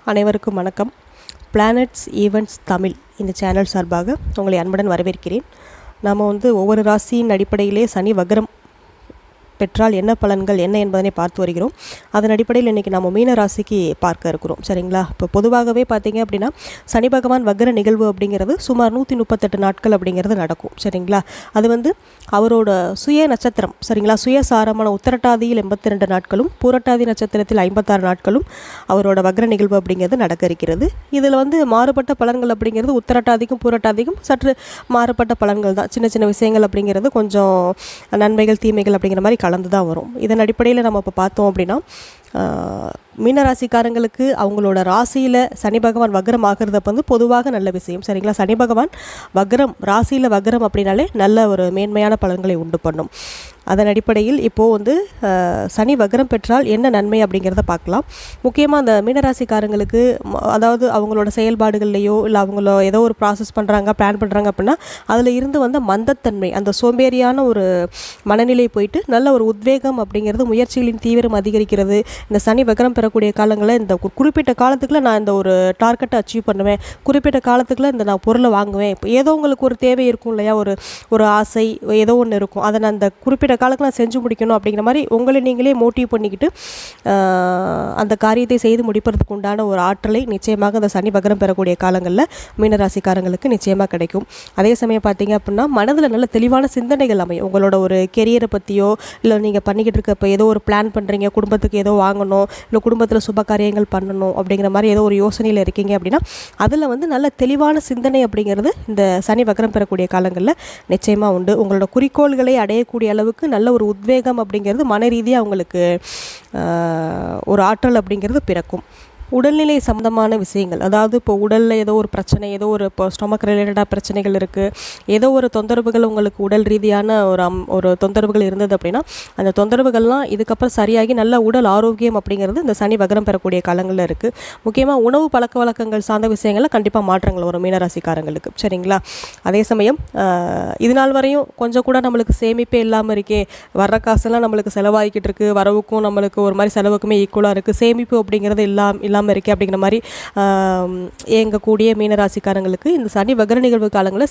அனைவருக்கும் வணக்கம். Planets events Tamil இந்த சேனல் சார்பாக உங்களை அன்புடன் வரவேற்கிறேன். நாம் ஒவ்வொரு ராசியின் அடிப்படையிலே சனி வக்ரம் பெற்றால் என்ன பலன்கள் என்ன என்பதனை பார்த்து வருகிறோம். அதன் அடிப்படையில் இன்றைக்கி நம்ம மீன ராசிக்கு பார்க்க இருக்கிறோம். சரிங்களா? இப்போ பொதுவாகவே பார்த்திங்க அப்படின்னா சனி பகவான் வக்ர நிகழ்வு அப்படிங்கிறது சுமார் 138 நாட்கள் அப்படிங்கிறது நடக்கும். சரிங்களா? அது அவரோட சுய நட்சத்திரம், சரிங்களா, சுயசாரமான உத்திரட்டாதியில் 82 நாட்களும் பூரட்டாதி நட்சத்திரத்தில் 56 நாட்களும் அவரோட வக்ர நிகழ்வு அப்படிங்கிறது நடக்க இருக்கிறது. இதில் மாறுபட்ட பலன்கள் அப்படிங்கிறது உத்திரட்டாதிக்கும் பூரட்டாதிக்கும் சற்று மாறுபட்ட பலன்கள் தான். சின்ன சின்ன விஷயங்கள் அப்படிங்கிறது கொஞ்சம் நன்மைகள் தீமைகள் அப்படிங்கிற மாதிரி கலந்து தான் வரும். இதன் அடிப்படையில் நம்ம இப்போ பார்த்தோம் அப்படின்னா மீனராசிக்காரங்களுக்கு அவங்களோட ராசியில் சனி பகவான் வக்ரம் ஆகிறது பொதுவாக நல்ல விஷயம். சரிங்களா? சனி பகவான் வக்ரம், ராசியில் வக்ரம் அப்படின்னாலே நல்ல ஒரு மேன்மையான பலன்களை உண்டு பண்ணும். அதன் அடிப்படையில் இப்போது சனி வக்ரம் பெற்றால் என்ன நன்மை அப்படிங்கிறத பார்க்கலாம். முக்கியமாக அந்த மீனராசிக்காரங்களுக்கு அதாவது அவங்களோட செயல்பாடுகள்லையோ இல்லை அவங்கள ஏதோ ஒரு ப்ராசஸ் பண்ணுறாங்க, பிளான் பண்ணுறாங்க அப்படின்னா அதில் இருந்து மந்தத்தன்மை, அந்த சோம்பேறியான ஒரு மனநிலை போயிட்டு நல்ல ஒரு உத்வேகம் அப்படிங்கிறது, முயற்சிகளின் தீவிரம் அதிகரிக்கிறது. இந்த சனி வக்ரம் பெறக்கூடிய காலங்களில் இந்த குறிப்பிட்ட காலத்துக்குள்ளே நான் இந்த ஒரு டார்கெட்டை அச்சீவ் பண்ணுவேன், குறிப்பிட்ட காலத்துக்குள்ளே இந்த நான் பொருளை வாங்குவேன். இப்போ ஏதோ உங்களுக்கு ஒரு தேவை இருக்கும் இல்லையா, ஒரு ஆசை ஏதோ ஒன்று இருக்கும், அதை நான் அந்த குறிப்பிட்ட காலத்துக்கு நான் செஞ்சு முடிக்கணும் அப்படிங்கிற மாதிரி உங்களை நீங்களே மோட்டிவ் பண்ணிக்கிட்டு அந்த காரியத்தை செய்து முடிப்பதற்கு உண்டான ஒரு ஆற்றலை நிச்சயமாக அந்த சனி வக்ரம் பெறக்கூடிய காலங்களில் மீனராசிக்காரங்களுக்கு நிச்சயமாக கிடைக்கும். அதே சமயம் பார்த்தீங்க அப்படின்னா மனதில் நல்ல தெளிவான சிந்தனைகள் அமையும். உங்களோட ஒரு கெரியரை பற்றியோ இல்லை நீங்கள் பண்ணிக்கிட்டு இருக்க இப்போ ஏதோ ஒரு பிளான் பண்ணுறீங்க, குடும்பத்துக்கு ஏதோ வாங்கணும் இல்லை குடும்பத்தில் சுப காரியங்கள் பண்ணணும் அப்படிங்கிற மாதிரி ஏதோ ஒரு யோசனையில் இருக்கீங்க அப்படின்னா அதில் நல்ல தெளிவான சிந்தனை அப்படிங்கிறது இந்த சனி வக்ரம் பெறக்கூடிய காலங்களில் நிச்சயமாக உண்டு. உங்களோட குறிக்கோள்களை அடையக்கூடிய அளவுக்கு நல்ல ஒரு உத்வேகம் அப்படிங்கிறது மன ரீதியாக அவங்களுக்கு ஒரு ஆற்றல் அப்படிங்கிறது பிறக்கும். உடல்நிலை சம்மந்தமான விஷயங்கள், அதாவது இப்போ உடலில் ஏதோ ஒரு பிரச்சனை, ஏதோ ஒரு இப்போ ஸ்டொமக் ரிலேட்டடாக பிரச்சனைகள் இருக்குது, ஏதோ ஒரு தொந்தரவுகள் உங்களுக்கு உடல் ரீதியான ஒரு தொந்தரவுகள் இருந்தது அப்படின்னா அந்த தொந்தரவுகள்லாம் இதுக்கப்புறம் சரியாகி நல்ல உடல் ஆரோக்கியம் அப்படிங்கிறது இந்த சனி வக்ரம் பெறக்கூடிய காலங்களில் இருக்குது. முக்கியமாக உணவு பழக்க வழக்கங்கள் சார்ந்த விஷயங்களில் கண்டிப்பாக மாற்றங்கள் வரும் மீனராசிக்காரங்களுக்கு. சரிங்களா? அதே சமயம் இது நாள் வரையும் கொஞ்சம் கூட நம்மளுக்கு சேமிப்பே இல்லாமல் இருக்கே, வர்ற காசெல்லாம் நம்மளுக்கு செலவாகிக்கிட்டு இருக்குது, வரவுக்கும் நம்மளுக்கு ஒரு மாதிரி செலவுக்குமே ஈக்குவலாக இருக்குது, சேமிப்பு அப்படிங்கிறது இல்லாமல் இருக்கே அப்படிங்கிற மாதிரி இயங்கக்கூடிய மீனராசிக்காரங்களுக்கு இந்த சனி வக்ர நிகழ்வு காலங்களில்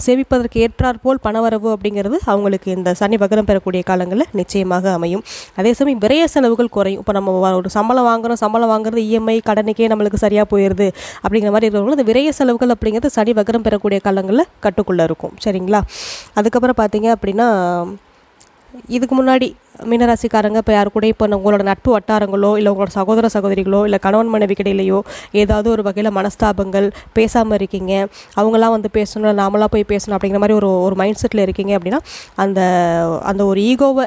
சேமிப்பதற்கு ஏற்றாற்போல் பணவரவு அப்படிங்கிறது அவங்களுக்கு இந்த சனி வக்ரம் பெறக்கூடிய காலங்களில் நிச்சயமாக அமையும். அதே சமயம் விரைய செலவுகள் குறையும். இப்போ நம்ம ஒரு சம்பளம் வாங்குறது இஎம்ஐ கடனுக்கே நம்மளுக்கு சரியாக போயிடுது அப்படிங்கிற மாதிரி இருக்கிறவங்களும் இந்த விரைய செலவுகள் அப்படிங்கிறது சனி வக்ரம் பெறக்கூடிய காலங்களில் கட்டுக்குள்ளே இருக்கும். சரிங்களா? அதுக்கப்புறம் பார்த்தீங்க அப்படின்னா இதுக்கு முன்னாடி மீனராசிக்காரங்க இப்போ யாரு கூட இப்போ உங்களோட நட்பு வட்டாரங்களோ இல்லை உங்களோட சகோதர சகோதரிகளோ இல்லை கணவன் மனைவி கிடையிலையோ ஏதாவது ஒரு வகையில் மனஸ்தாபங்கள், பேசாமல் இருக்கீங்க, அவங்களாம் பேசணும் நாமளாக போய் பேசணும் அப்படிங்கிற மாதிரி ஒரு மைண்ட் செட்டில் இருக்கீங்க அப்படின்னா அந்த ஒரு ஈகோவை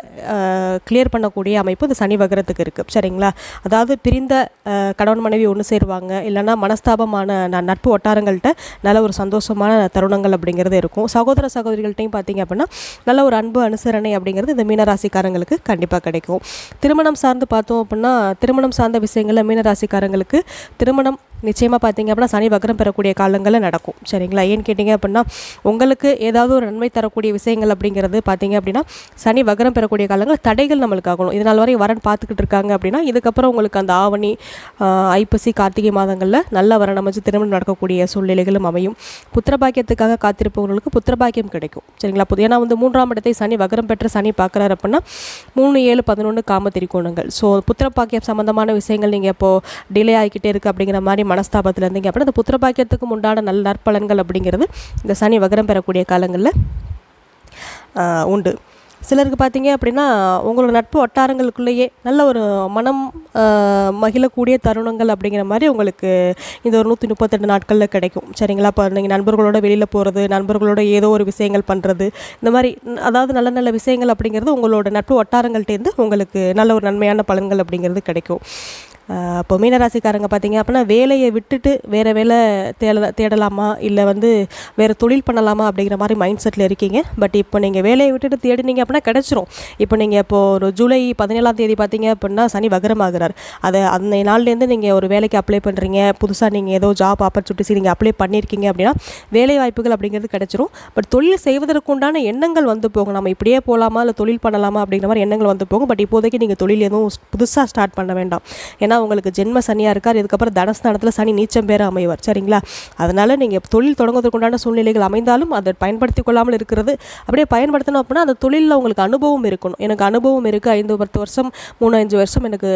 கிளியர் பண்ணக்கூடிய அமைப்பு இந்த சனி வக்ரத்துக்கு இருக்குது. சரிங்களா? அதாவது பிரிந்த கணவன் மனைவி ஒன்று சேருவாங்க, இல்லைன்னா மனஸ்தாபமான நட்பு வட்டாரங்கள்கிட்ட நல்ல ஒரு சந்தோஷமான தருணங்கள் அப்படிங்கிறது இருக்கும். சகோதர சகோதரிகள்கிட்டையும் பார்த்தீங்க அப்படின்னா நல்ல ஒரு அன்பு அனுசரணை அப்படிங்கிறது இந்த மீனராசிக்காரங்களுக்கு கண்டிப்பாக கிடைக்கும். திருமணம் சார்ந்து பார்த்தோம் அப்படின்னா திருமணம் சார்ந்த விஷயங்களில் மீனராசிக்காரங்களுக்கு திருமணம் நிச்சயமாக பார்த்தீங்க அப்படின்னா சனி வக்ரம் பெறக்கூடிய காலங்களில் நடக்கும். சரிங்களா? ஏன்னு கேட்டிங்க அப்படின்னா உங்களுக்கு ஏதாவது ஒரு நன்மை தரக்கூடிய விஷயங்கள் அப்படிங்கிறது பார்த்தீங்க அப்படின்னா சனி வக்ரம் பெறக்கூடிய காலங்களில் தடைகள் நம்மளுக்கு ஆகணும். இதனால் வரை வரன் பார்த்துக்கிட்டு இருக்காங்க அப்படின்னா இதுக்கப்புறம் உங்களுக்கு அந்த ஆவணி, ஐப்பசி, கார்த்திகை மாதங்களில் நல்ல வரன் அமைச்சு திருமணம் நடக்கக்கூடிய சூழ்நிலைகளும் அமையும். புத்திரபாக்கியத்துக்காக காத்திருப்பவர்களுக்கு புத்திரபாக்கியம் கிடைக்கும். சரிங்களா? ஏன்னா 3ஆம் இடத்தை சனி வக்ரம் பெற்ற சனி பார்க்குறாரு அப்படின்னா 3, 7, 11 காம திரிகோணங்கள். ஸோ புத்திரபாக்கியம் சம்மந்தமான விஷயங்கள் நீங்கள் இப்போது டிலே ஆகிக்கிட்டே இருக்குது அப்படிங்கிற மாதிரி மனஸ்தாபத்தில் இருந்தீங்க அப்படின்னா அந்த புத்திரபாக்கியத்துக்கு உண்டான நல்ல நற்பலன்கள் அப்படிங்கிறது இந்த சனி வக்ரம் பெறக்கூடிய காலங்களில் உண்டு. சிலருக்கு பார்த்தீங்க அப்படின்னா உங்களோட நட்பு வட்டாரங்களுக்குள்ளேயே நல்ல ஒரு மனம் மகிழக்கூடிய தருணங்கள் அப்படிங்கிற மாதிரி உங்களுக்கு இந்த ஒரு 138 நாட்களில் கிடைக்கும். சரிங்களா? இப்போ நீங்கள் நண்பர்களோட வெளியில் போகிறது, நண்பர்களோட ஏதோ ஒரு விஷயங்கள் பண்ணுறது, இந்த மாதிரி அதாவது நல்ல நல்ல விஷயங்கள் அப்படிங்கிறது உங்களோட நட்பு வட்டாரங்கள்டேருந்து உங்களுக்கு நல்ல ஒரு நன்மையான பலன்கள் அப்படிங்கிறது கிடைக்கும். இப்போ மீனராசிக்காரங்க பார்த்தீங்க அப்படின்னா வேலையை விட்டுட்டு வேறு வேலை தேடலாமா இல்லை வேறு தொழில் பண்ணலாமா அப்படிங்கிற மாதிரி மைண்ட் செட்டில் இருக்கீங்க. பட் இப்போ நீங்கள் வேலையை விட்டுட்டு தேடினீங்க அப்படின்னா கிடச்சிரும். இப்போ நீங்கள் இப்போது ஒரு ஜூலை 17ஆம் தேதி பார்த்தீங்க அப்படின்னா சனி வக்ரம் ஆகிறார். அந்த நாள்லேருந்து நீங்கள் ஒரு வேலைக்கு அப்ளை பண்ணுறீங்க, புதுசாக நீங்கள் ஏதோ ஜாப் ஆப்பர்ச்சுனிட்டிஸ் நீங்கள் அப்ளை பண்ணியிருக்கீங்க அப்படின்னா வேலை வாய்ப்புகள் அப்படிங்கிறது கிடச்சிரும். பட் தொழில் செய்வதற்குண்டான எண்ணங்கள் போகும். நம்ம இப்படியே போகலாமா இல்லை தொழில் பண்ணலாமா அப்படிங்கிற மாதிரி எண்ணங்கள் போகும். பட் இப்போதைக்கு நீங்கள் தொழில் எதுவும் புதுசாக ஸ்டார்ட் பண்ண வேண்டாம். ஏன்னா உங்களுக்கு ஜென்ம சனியாக இருக்கார். இதுக்கப்புறம் தனஸ்தானத்தில் சனி நீச்சம் பேர அமைவார். சரிங்களா? அதனால் நீங்கள் தொழில் தொடங்குவதற்குண்டான சூழ்நிலைகள் அமைந்தாலும் அதை பயன்படுத்தி கொள்ளாமல் இருக்கிறது. அப்படியே பயன்படுத்தணும் அப்படின்னா அந்த தொழிலில் உங்களுக்கு அனுபவம் இருக்கணும். எனக்கு அனுபவம் இருக்குது, 5-10 வருஷம் 3-5 வருஷம் எனக்கு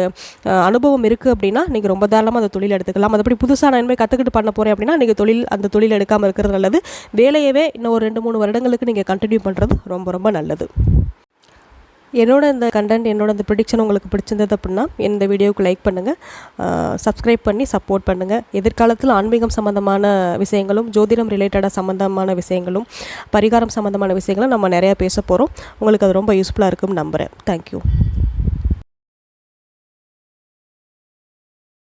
அனுபவம் இருக்குது அப்படின்னா நீங்கள் ரொம்ப தாராளமாக அந்த தொழில் எடுத்துக்கலாம். அதுபடி புதுசாக நான் இனிமேல் கற்றுக்கிட்டு பண்ண போகிறேன் அப்படின்னா நீங்கள் அந்த தொழில் எடுக்காமல் இருக்கிறது நல்லது. வேலையவே இன்னும் ஒரு 2-3 வருடங்களுக்கு நீங்கள் கண்டினியூ பண்ணுறது ரொம்ப ரொம்ப நல்லது. என்னோட இந்த கண்டென்ட், என்னோட இந்த ப்ரெடிக்ஷன் உங்களுக்கு பிடிச்சிருந்தது அப்படின்னா இந்த வீடியோவுக்கு லைக் பண்ணுங்கள், சப்ஸ்கிரைப் பண்ணி சப்போர்ட் பண்ணுங்கள். எதிர்காலத்தில் ஆன்மீகம் சம்மந்தமான விஷயங்களும், ஜோதிடம் ரிலேட்டடாக சம்மந்தமான விஷயங்களும், பரிகாரம் சம்மந்தமான விஷயங்களும் நம்ம நிறையா பேச போகிறோம். உங்களுக்கு அது ரொம்ப யூஸ்ஃபுல்லாக இருக்கும்னு நம்புகிறேன். தேங்க்யூ.